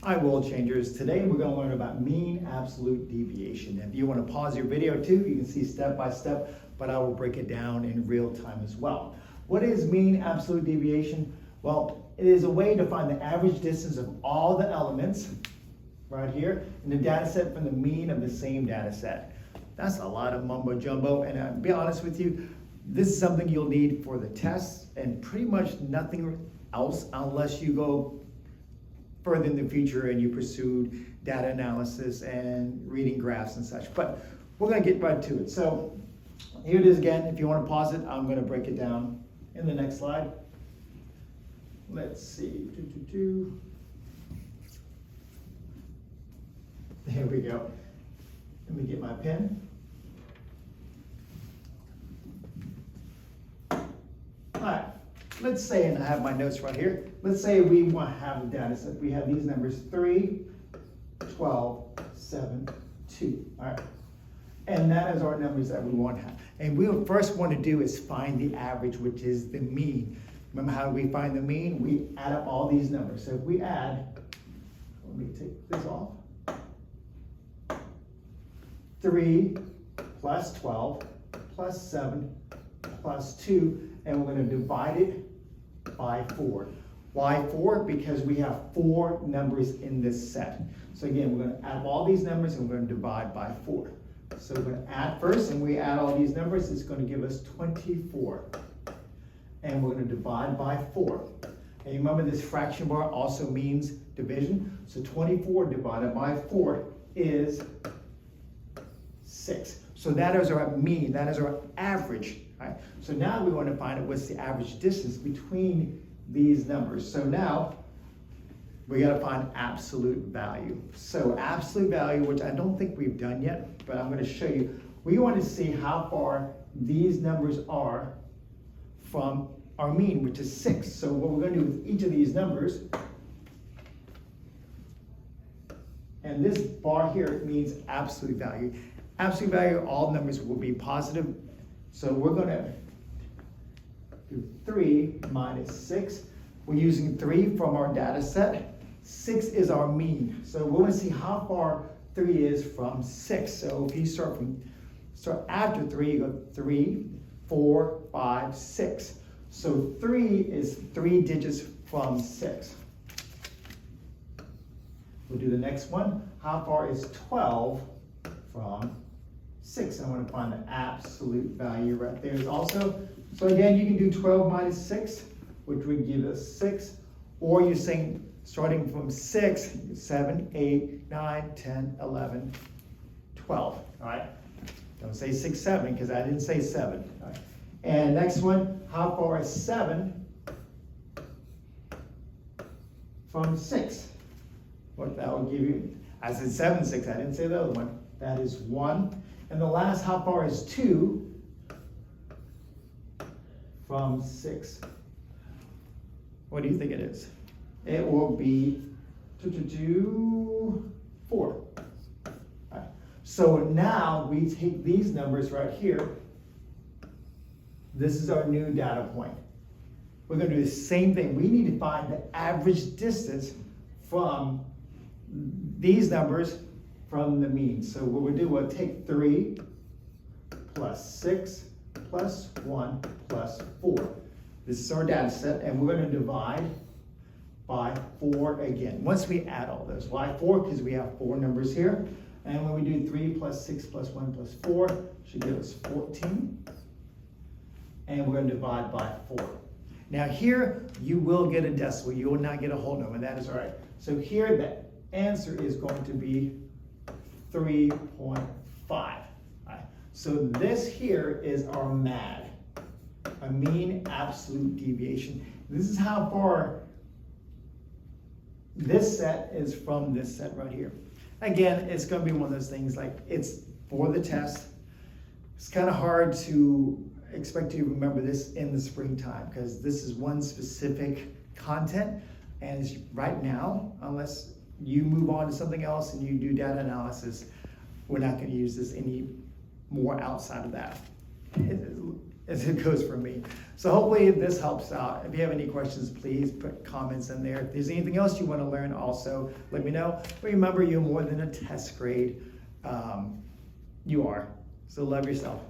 Hi, world changers. Today we're going to learn about mean absolute deviation. If you want to pause your video too, you can see step by step, but I will break it down in real time as well. What is mean absolute deviation? Well, it is a way to find the average distance of all the elements right here in the data set from the mean of the same data set. That's a lot of mumbo jumbo, and I'll be honest with you, this is something you'll need for the tests and pretty much nothing else unless you go further in the future and you pursued data analysis and reading graphs and such. But we're going to get right to it. So here it is again. If you want to pause it, I'm going to break it down in the next slide. Let's see. There we go. Let me get my pen. All right. Let's say, and I have my notes right here, let's say we want to have a data set. We have these numbers 3, 12, 7, 2. All right. And that is our numbers that we want to have. And we first want to do is find the average, which is the mean. Remember how we find the mean? We add up all these numbers. So if we add, let me take this off. 3 plus 12 plus 7 plus 2, and we're going to divide it by 4. Why 4? Because we have 4 numbers in this set. So again, we're going to add all these numbers and we're going to divide by 4. So we're going to add first, and we add all these numbers. It's going to give us 24. And we're going to divide by 4. And you remember this fraction bar also means division. So 24 divided by 4 is 6. So that is our mean, that is our average. Right? So now we want to find out what's the average distance between these numbers. So now we got to find absolute value. So absolute value, which I don't think we've done yet, but I'm going to show you. We want to see how far these numbers are from our mean, which is 6. So what we're going to do with each of these numbers, and this bar here means absolute value. Absolute value, all numbers will be positive. So we're going to do 3 minus 6. We're using 3 from our data set. 6 is our mean. So we want to see how far 3 is from 6. So if you start after 3, you go 3, 4, 5, 6. So 3 is 3 digits from 6. We'll do the next one. How far is 12 from 6? I want to find the absolute value right there is also. So again, you can do 12 minus 6, which would give us 6. Or you're saying starting from 6, 7, 8, 9, 10, 11, 12. All right. Don't say 6, 7, because I didn't say 7. All right. And next one, how far is 7 from 6? What that will give you, I said 7, 6, I didn't say the other one. That is 1. And the last, how far is 2 from 6? What do you think it is? It will be 4. All right. So now we take these numbers right here. This is our new data point. We're going to do the same thing. We need to find the average distance from these numbers from the mean. So what we'll do, we'll take 3 plus 6 plus 1 plus 4. This is our data set, and we're going to divide by 4 again. Once we add all those. Why 4? Because we have 4 numbers here. And when we do 3 plus 6 plus 1 plus 4, should give us 14. And we're going to divide by 4. Now here, you will get a decimal. You will not get a whole number. That is all right. So here, the answer is going to be 3.5. Right. So this here is our MAD, a mean absolute deviation. This is how far this set is from this set right here. Again, it's going to be one of those things like it's for the test. It's kind of hard to expect you to remember this in the springtime because this is one specific content, and it's right now, unless you move on to something else and you do data analysis, we're not going to use this any more outside of that. as it goes for me. So hopefully this helps out. If you have any questions, please put comments in there. If there's anything else you want to learn, also let me know. Remember, you're more than a test grade. You are. So love yourself.